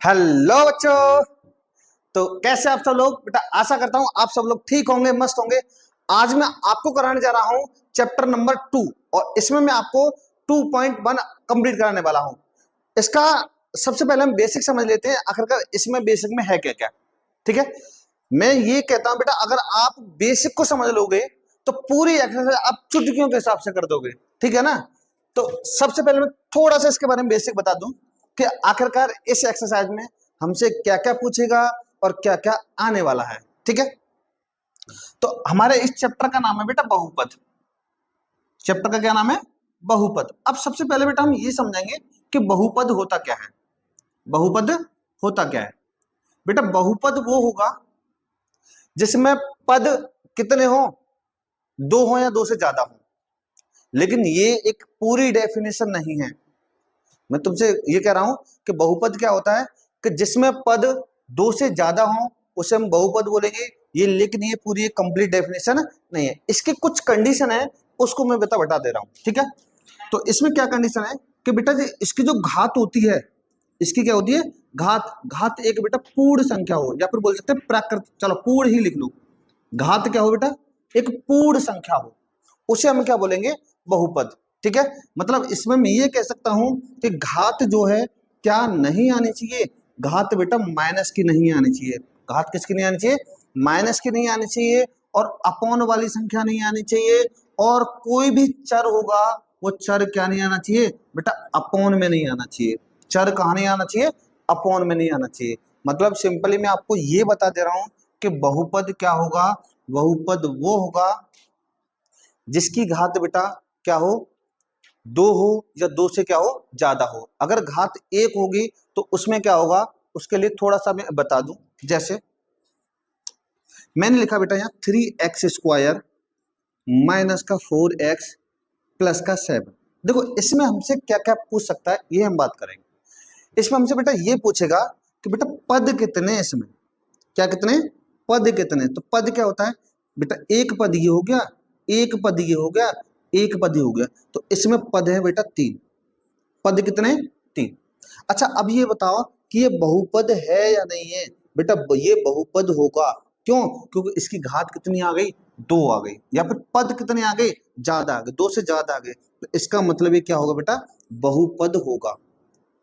Hello बच्चों। तो कैसे आप सब लोग? बेटा आशा करता हूं आप सब लोग ठीक होंगे, मस्त होंगे। आज मैं आपको कराने जा रहा हूं चैप्टर नंबर 2 और इसमें मैं आपको 2.1 कंप्लीट कराने वाला हूं। इसका सबसे पहले हम बेसिक समझ लेते हैं, आखिरकार इसमें बेसिक में है क्या क्या। ठीक है, मैं ये कहता हूं बेटा अगर आप बेसिक को समझ लोगे तो पूरी एक्सरसाइज आप चुटकियों के हिसाब से कर दोगे। ठीक है ना। तो सबसे पहले मैं थोड़ा सा इसके बारे में बेसिक बता दूं कि आखिरकार इस एक्सरसाइज में हमसे क्या क्या पूछेगा और क्या क्या आने वाला है। ठीक है, तो हमारे इस चैप्टर का नाम है बेटा बहुपद। चैप्टर का क्या नाम है? बहुपद। अब सबसे पहले बेटा हम ये समझेंगे कि बहुपद होता क्या है। बहुपद होता क्या है बेटा? बहुपद वो होगा जिसमें पद कितने हो, दो हो या दो से ज्यादा हो। लेकिन ये एक पूरी डेफिनेशन नहीं है। मैं तुमसे ये कह रहा हूं कि बहुपद क्या होता है कि जिसमें पद दो से ज्यादा हो उसे हम बहुपद बोलेंगे। ये लेकिन ये पूरी एक कंप्लीट डेफिनेशन नहीं है, इसकी कुछ कंडीशन है, उसको मैं बता दे रहा हूं। ठीक है, तो इसमें क्या कंडीशन है कि बेटा जी इसकी जो घात होती है, इसकी क्या होती है? घात। घात एक बेटा पूर्ण संख्या हो, या फिर बोल सकते हैं प्राकृत, चलो पूर्ण ही लिख लो। घात क्या हो बेटा? एक पूर्ण संख्या हो, उसे हम क्या बोलेंगे? बहुपद। ठीक है, मतलब इसमें मैं ये कह सकता हूं कि घात जो है क्या नहीं आनी चाहिए? घात बेटा माइनस की नहीं आनी चाहिए। घात किसकी नहीं आनी चाहिए? माइनस की नहीं आनी चाहिए। और अपॉन वाली संख्या नहीं आनी चाहिए। और कोई भी चर होगा वो चर क्या नहीं आना चाहिए बेटा? अपॉन में नहीं आना चाहिए। चर कहाँ नहीं आना चाहिए? अपॉन में नहीं आना चाहिए। मतलब सिंपली मैं आपको ये बता दे रहा हूं कि बहुपद क्या होगा? बहुपद वो होगा जिसकी घात बेटा क्या हो? दो हो या दो से क्या हो? ज्यादा हो। अगर घात एक होगी तो उसमें क्या होगा? उसके लिए थोड़ा सा मैं बता दूं। जैसे मैंने लिखा बेटा यहाँ 3x² माइनस का 4x प्लस का 7। देखो इसमें हमसे क्या क्या पूछ सकता है ये हम बात करेंगे। इसमें हमसे बेटा ये पूछेगा कि बेटा पद कितने हैं इसमें? क्या कितने? पद कितने? तो पद क्या होता है बेटा? एक पद ये हो गया, एक पद ये हो गया, एक पद ये हो गया। तो इसमें पद है बेटा 3। पद कितने? 3। अच्छा अब ये बताओ कि ये बहुपद है या नहीं है? बेटा ये बहुपद होगा। क्यों? क्योंकि इसकी घात कितनी आ गई? 2 आ गई। या फिर पद कितने आ गए? ज्यादा आ गए, 2 से ज्यादा आ गए। तो इसका मतलब ये क्या होगा बेटा? बहुपद होगा।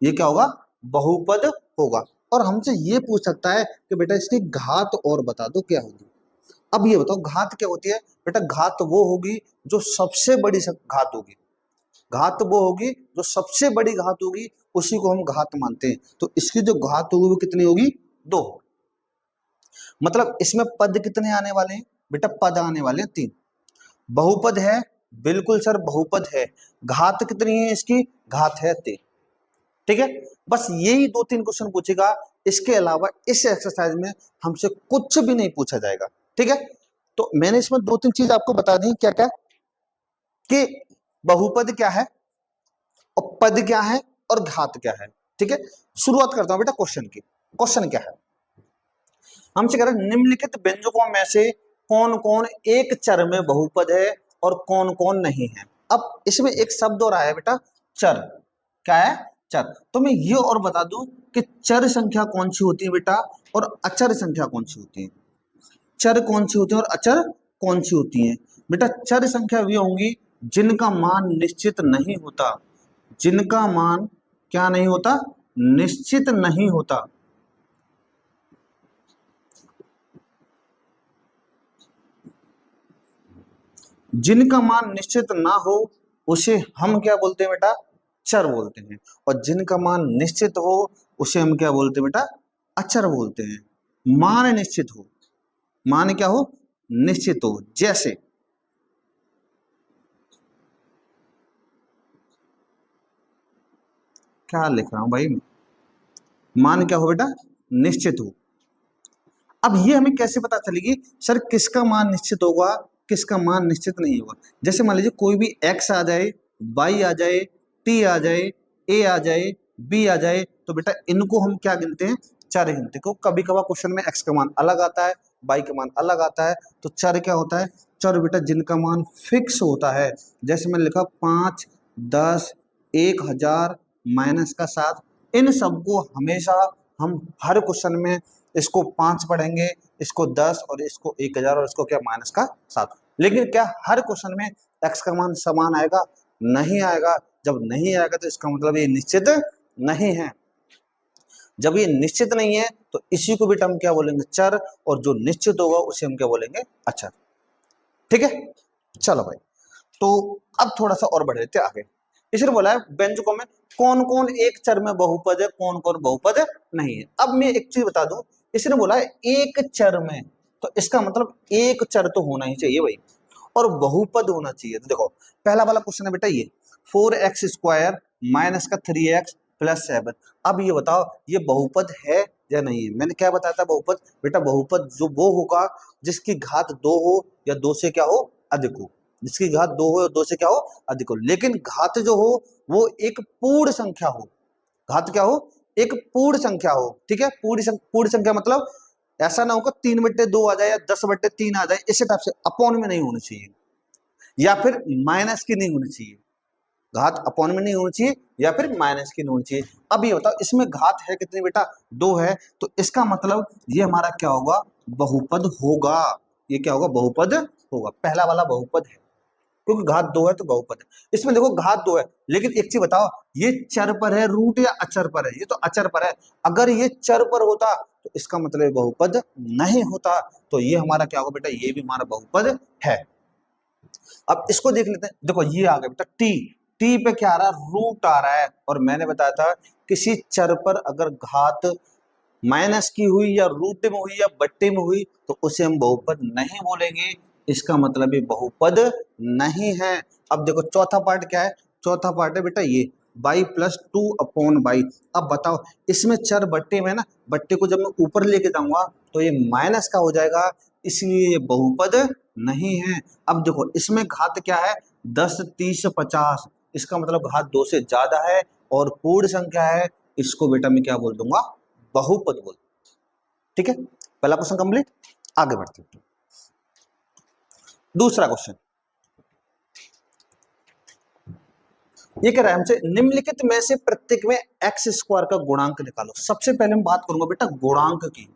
ये क्या होगा? बहुपद होगा। और हमसे ये पूछ सकता है कि बेटा इसकी घात और बता दो क्या होगी। अब ये बताओ घात क्या होती है बेटा? घात वो होगी जो सबसे बड़ी घात होगी। घात वो होगी जो सबसे बड़ी घात होगी, उसी को हम घात मानते हैं। तो इसकी जो घात होगी वो कितनी होगी? 2। मतलब इसमें पद कितने आने वाले हैं बेटा? पद आने वाले हैं 3। बहुपद है, बिल्कुल सर बहुपद है। घात कितनी है इसकी? घात है 3। ठीक है, बस यही 2-3 क्वेश्चन पूछेगा। इसके अलावा इस एक्सरसाइज में हमसे कुछ भी नहीं पूछा जाएगा। ठीक है, तो मैंने इसमें 2-3 चीज आपको बता दी। क्या क्या? कि बहुपद क्या है और पद क्या है और घात क्या है। ठीक है, शुरुआत करता हूं बेटा क्वेश्चन की। क्वेश्चन क्या है? हमसे कह रहे हैं निम्नलिखित व्यंजकों में से कौन कौन एक चर में बहुपद है और कौन कौन नहीं है। अब इसमें एक शब्द और आया है बेटा, चर। क्या है? चर। तो मैं ये और बता दूं कि चर संख्या कौन सी होती है बेटा और अचर संख्या कौन सी होती है। चर कौन सी होती है और अचर कौन सी होती है बेटा? चर संख्या वे होंगी जिनका मान निश्चित नहीं होता। जिनका मान क्या नहीं होता? निश्चित नहीं होता। जिनका मान निश्चित ना हो उसे हम क्या बोलते हैं बेटा? चर बोलते हैं। और जिनका मान निश्चित हो उसे हम क्या बोलते हैं बेटा? अचर बोलते हैं। मान निश्चित हो, मान क्या हो? निश्चित हो। जैसे क्या लिख रहा हूं भाई? मान क्या हो बेटा? निश्चित हो। अब ये हमें कैसे पता चलेगी सर किसका मान निश्चित होगा, किसका मान निश्चित नहीं होगा? जैसे मान लीजिए कोई भी x आ जाए, y आ जाए, t आ जाए, a आ जाए, b आ जाए, तो बेटा इनको हम क्या गिनते हैं? चर गिनते हैं। कभी कभार क्वेश्चन में x का मान अलग आता है, y का मान अलग आता है। तो चर क्या होता है? चर बेटा जिनका मान फिक्स होता है। जैसे मैंने लिखा 5, 10, 1000, -7, इन सबको हमेशा हम हर क्वेश्चन में इसको 5 पढ़ेंगे, इसको 10 और इसको 1000 और इसको क्या माइनस का 7। लेकिन क्या हर क्वेश्चन में x का मान समान आएगा? नहीं आएगा। जब नहीं आएगा तो इसका मतलब ये निश्चित नहीं है। जब ये निश्चित नहीं है तो इसी को भी हम क्या बोलेंगे? चर। और जो निश्चित होगा उसे हम क्या बोलेंगे? अचर। ठीक है, चलो भाई, तो अब थोड़ा सा और बढ़ लेते हैं आगे। इसने बोला है व्यंजकों में कौन कौन एक चर में बहुपद है, कौन कौन बहुपद नहीं है। अब मैं एक चीज बता दूं, इसने बोला है एक चर में, तो इसका मतलब एक चर तो होना ही चाहिए भाई, और बहुपद होना चाहिए। तो देखो पहला वाला क्वेश्चन है बेटा ये 4x² माइनस का 3x प्लस 7। अब ये बताओ ये बहुपद है या नहीं है? मैंने क्या बताया था बहुपद? बेटा बहुपद जो वो होगा जिसकी घात 2 हो या 2 से क्या हो? अधिक हो। जिसकी घात 2 हो या 2 से क्या हो? अधिक हो। लेकिन घात जो हो वो एक पूर्ण संख्या हो। घात क्या हो? एक पूर्ण संख्या हो। ठीक है, पूर्ण संख्या मतलब ऐसा ना होगा 3/2 आ जाए या 10/3 आ जाए, इस टाइप से अपॉन में नहीं होनी चाहिए, या फिर माइनस की नहीं होनी चाहिए। घात अपॉन में नहीं होनी चाहिए या फिर माइनस की नहीं होनी चाहिए। अब ये बताओ इसमें घात है कितनी बेटा? 2 है, तो इसका मतलब ये हमारा क्या होगा? बहुपद होगा। ये क्या होगा? बहुपद होगा। पहला वाला बहुपद है, क्योंकि घात 2 है तो बहुपद है। इसमें देखो घात 2 है, लेकिन एक चीज बताओ ये चर पर है रूट या अचर पर है? ये तो अचर पर है। अगर ये चर पर होता तो इसका मतलब बहुपद नहीं होता। तो ये हमारा क्या होगा बेटा? ये भी हमारा बहुपद है। अब इसको देख लेते हैं। देखो ये आ गया बेटा टी। टी पे क्या आ रहा है? रूट आ रहा है। और मैंने बताया था किसी चर पर अगर घात माइनस की हुई या रूट में हुई या बट्टे में हुई तो उसे हम बहुपद नहीं बोलेंगे। इसका मतलब ये बहुपद नहीं है। अब देखो चौथा पार्ट क्या है? चौथा पार्ट है बेटा ये y+2/y। अब बताओ इसमें चर बट्टे में ना, बट्टे को जब मैं ऊपर लेके जाऊंगा तो ये माइनस का हो जाएगा, इसलिए ये बहुपद नहीं है। अब देखो इसमें घात क्या है? 10, 30, 50। इसका मतलब घात 2 से ज्यादा है और पूर्ण संख्या है। इसको बेटा मैं क्या बोल दूंगा? बहुपद बोल। ठीक है, पहला क्वेश्चन कंप्लीट। आगे बढ़ते हैं। दूसरा क्वेश्चन ये कह रहा है हमसे निम्नलिखित में से प्रत्येक में x² का गुणांक निकालो। सबसे पहले मैं बात करूंगा बेटा गुणांक की।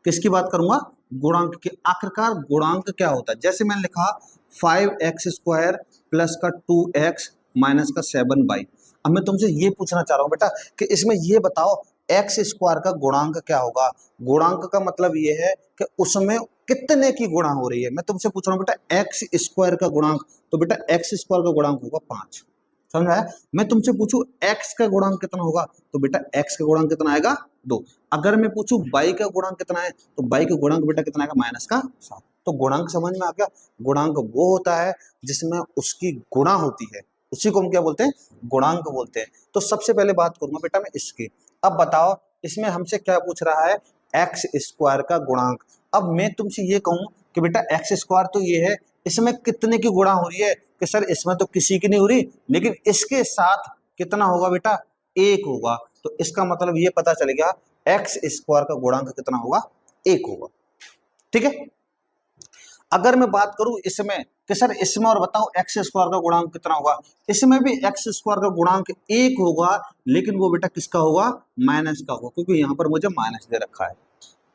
किसकी बात करूंगा? गुणांक की। आखिरकार गुणांक क्या होता है? जैसे मैंने लिखा 5x² प्लस का 2x माइनस का 7y। अब मैं तुमसे ये पूछना चाह रहा हूं बेटा कि इसमें ये बताओ x² का गुणांक क्या होगा? गुणांक का मतलब ये है कि उसमें कितने की गुणा हो रही है। मैं तुमसे पूछ रहा हूं बेटा x² का गुणांक, तो बेटा x² का गुणांक होगा 5। समझ आया? मैं तुमसे पूछूं x का गुणांक कितना होगा, तो बेटा x का गुणांक कितना आएगा? 2। अगर मैं पूछूं y का गुणांक कितना है, तो y का गुणांक बेटा कितना आएगा? माइनस का 7। तो गुणांक समझ में आ गया? गुणांक वो होता है जिसमें उसकी गुणा होती है, उसी को हम क्या बोलते हैं? गुणांक बोलते हैं। तो सबसे पहले बात करूंगा बेटा मैं इसकी। अब बताओ इसमें हमसे क्या पूछ रहा है? x² का गुणांक। अब मैं तुमसे ये कहूं कि बेटा x² तो ये है, इसमें कितने की गुणा हो रही है? कि सर इसमें तो किसी की नहीं हो रही, लेकिन इसके साथ कितना होगा बेटा? 1 होगा। तो इसका मतलब ये पता चल गया x² का गुणांक कितना होगा? 1 होगा। ठीक है, अगर मैं बात करूं इसमें कि सर इसमें और बताओ x² का गुणांक कितना होगा, इसमें भी x² का गुणांक 1 होगा, लेकिन वो बेटा किसका होगा? माइनस का होगा, क्योंकि यहां पर मुझे माइनस दे रखा है।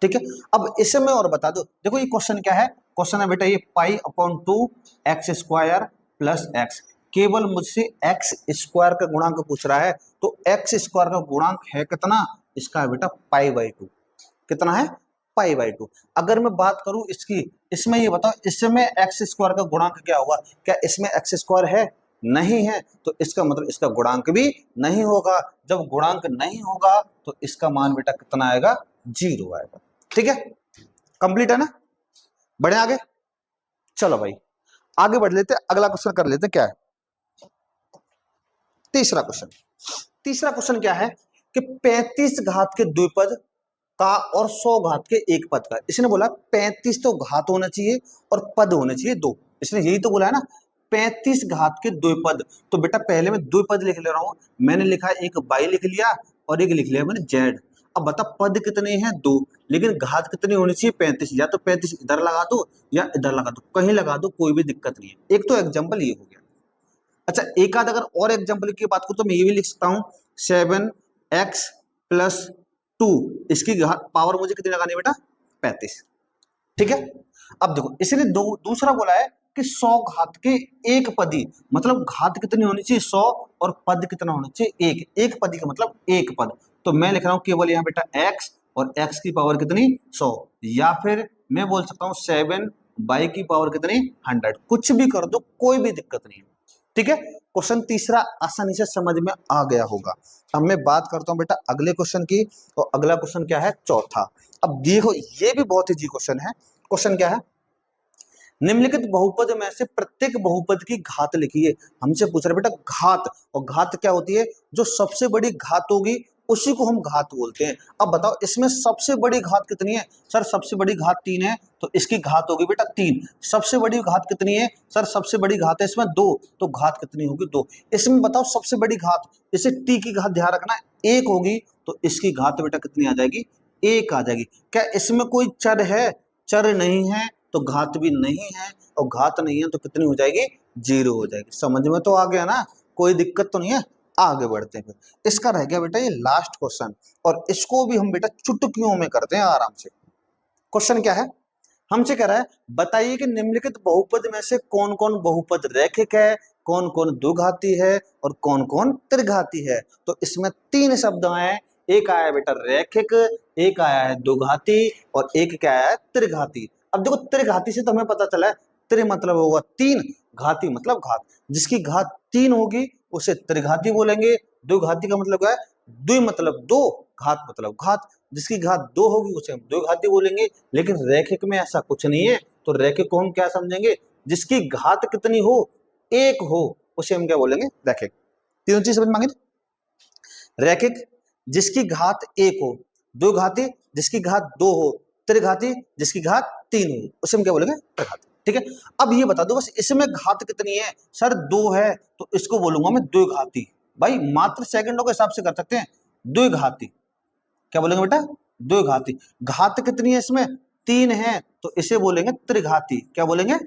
ठीक है, अब इसमें और बता दो। देखो ये क्वेश्चन क्या है? क्वेश्चन है बेटा ये π/2x² प्लस x। केवल मुझसे x² का गुणांक पूछ रहा है, तो x² का गुणांक है कितना? इसका है बेटा π/2। कितना है? π/2। अगर मैं बात करूं इसकी, इसमें ये बताओ इसमें x² का गुणांक क्या होगा? क्या इसमें x² है? नहीं है, तो इसका मतलब इसका गुणांक भी नहीं होगा। जब गुणांक नहीं होगा तो इसका मान बेटा कितना आएगा? 0 आएगा। ठीक है, कंप्लीट है ना? बढ़े आगे? चलो भाई आगे बढ़ लेते, अगला क्वेश्चन कर लेते। क्या है? तीसरा क्वेश्चन। तीसरा क्वेश्चन क्या है कि 35 घात के द्विपद का और 100 घात के एक पद का। इसने बोला 35 तो घात होना चाहिए और पद होने चाहिए 2। इसने यही तो बोला है ना, 35 घात के द्विपद। तो बेटा पहले मैं द्विपद लिख ले रहा हूं। मैंने लिखा एक y लिख लिया और एक लिख लिया मैंने z। अब बता पद कितने हैं? 2, लेकिन घात कितनी होनी चाहिए? 35। या तो 35 इधर लगा दो या इधर लगा दो, कहीं लगा दो, कोई भी दिक्कत नहीं है। एक तो एग्जाम्पल ये हो गया। अच्छा एक आध अगर और एग्जाम्पल की बात करूं तो मैं ये भी लिख सकता हूं 7x प्लस 2, इसकी पावर मुझे कितनी लगानी है बेटा 35। ठीक है, अब देखो इसने दूसरा बोला है कि 100 घात के एक पदी, मतलब घात कितनी होनी चाहिए 100 और पद कितना होना चाहिए एक पदी का मतलब एक पद। तो मैं लिख रहा हूं केवल यहाँ बेटा x, और x की पावर कितनी 100, या फिर मैं बोल सकता हूँ 7 बाई की पावर कितनी 100, कुछ भी कर दो कोई भी दिक्कत नहीं है। ठीक है, क्वेश्चन तीसरा आसानी से समझ में आ गया होगा। अब मैं बात करता हूं बेटा अगले क्वेश्चन की, और अगला क्वेश्चन क्या है चौथा। अब देखो ये भी बहुत इजी क्वेश्चन है। क्वेश्चन क्या है, निम्नलिखित बहुपद में से प्रत्येक बहुपद की घात लिखिए। हमसे पूछ रहे बेटा घात, और घात क्या होती है, जो सबसे बड़ी घात होगी उसी को हम घात बोलते हैं। अब बताओ इसमें सबसे बड़ी घात कितनी है, सर सबसे बड़ी घात 3 है, तो इसकी घात होगी बेटा 3। सबसे बड़ी घात कितनी है, सर सबसे बड़ी घात है इसमें 2, तो घात कितनी होगी 2। इसमें बताओ सबसे बड़ी घात, इसे t की घात ध्यान रखना 1 होगी, तो इसकी घात बेटा कितनी आ जाएगी 1 आ जाएगी। क्या इसमें कोई चर है, चर नहीं है तो घात भी नहीं है, और घात नहीं है तो कितनी हो जाएगी 0 हो जाएगी। समझ में तो आ गया ना, कोई दिक्कत तो नहीं है। आगे बढ़ते हैं फिर, इसका रह गया बेटा ये लास्ट क्वेश्चन, और इसको भी हम बेटा चुटकियों में करते हैं आराम से। क्वेश्चन क्या है, हमसे कह रहा है बताइए कि निम्नलिखित बहुपद में से कौन कौन बहुपद रैखिक है, कौन कौन द्विघाती है और कौन कौन त्रिघाती है। तो इसमें 3 शब्द आए, एक आया बेटा रैखिक, एक आया है द्विघाती, और एक क्या आया है त्रिघाती। अब देखो त्रिघाती से तो हमें पता चला है, त्रि मतलब होगा 3, घाती मतलब घात, जिसकी घात 3 होगी उसे त्रिघाती बोलेंगे। द्विघाती का मतलब क्या है, द्वि मतलब 2, घात मतलब घात, जिसकी घात 2 होगी उसे हम द्विघाती बोलेंगे। लेकिन रैखिक में ऐसा कुछ नहीं है, तो रैखिक को हम क्या समझेंगे, जिसकी घात कितनी हो 1 हो उसे हम क्या बोलेंगे रैखिक। तीनों चीज समझ मांगे, रैखिक जिसकी घात 1 हो, द्विघाती जिसकी घात 2 हो, त्रिघाती जिसकी घात 3 हो, उसे हम क्या बोलेंगे त्रिघाती। ठीक है, अब ये बता दो बस इसमें घात कितनी है, सर 2 है तो इसको बोलूंगा मैं द्विघाती। भाई मात्र सेकंडों के हिसाब से कर सकते हैं, द्विघाती क्या बोलेंगे बेटा द्विघाती। घात कितनी है इसमें 3 है, तो इसे बोलेंगे त्रिघाती। क्या बोलेंगे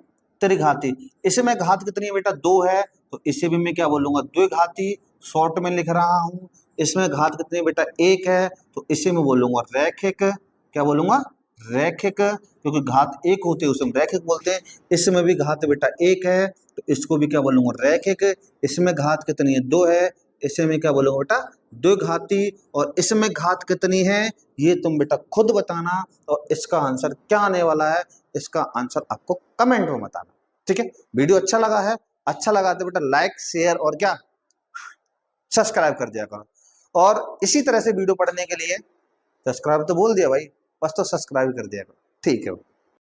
त्रिघाती। इसमें घात कितनी है बेटा 2 है, तो इसे भी मैं क्या बोलूंगा द्विघाती। शॉर्ट में लिख रहा हूं, इसमें घात कितनी है बेटा 1 है, तो इसे मैं बोलूंगा रैखिक। क्या बोलूंगा रैखिक, क्योंकि घात 1 होते है उसे हम रैखिक बोलते हैं। इसमें भी घात बेटा 1 है, तो इसको भी क्या बोलूंगा रैखिक। इसमें घात कितनी है 2 है, इसे मैं क्या बोलूंगा बेटा द्विघाती। और इसमें घात कितनी है ये तुम बेटा खुद बताना, और इसका आंसर क्या आने वाला है, इसका आंसर आपको कमेंट में बताना। ठीक है, वीडियो अच्छा लगा है, अच्छा लगा तो बेटा लाइक शेयर और क्या सब्सक्राइब कर दिया करो। और इसी तरह से वीडियो पढ़ने के लिए सब्सक्राइब तो बोल दिया भाई, बस तो सब्सक्राइब कर दिया करो। ठीक है।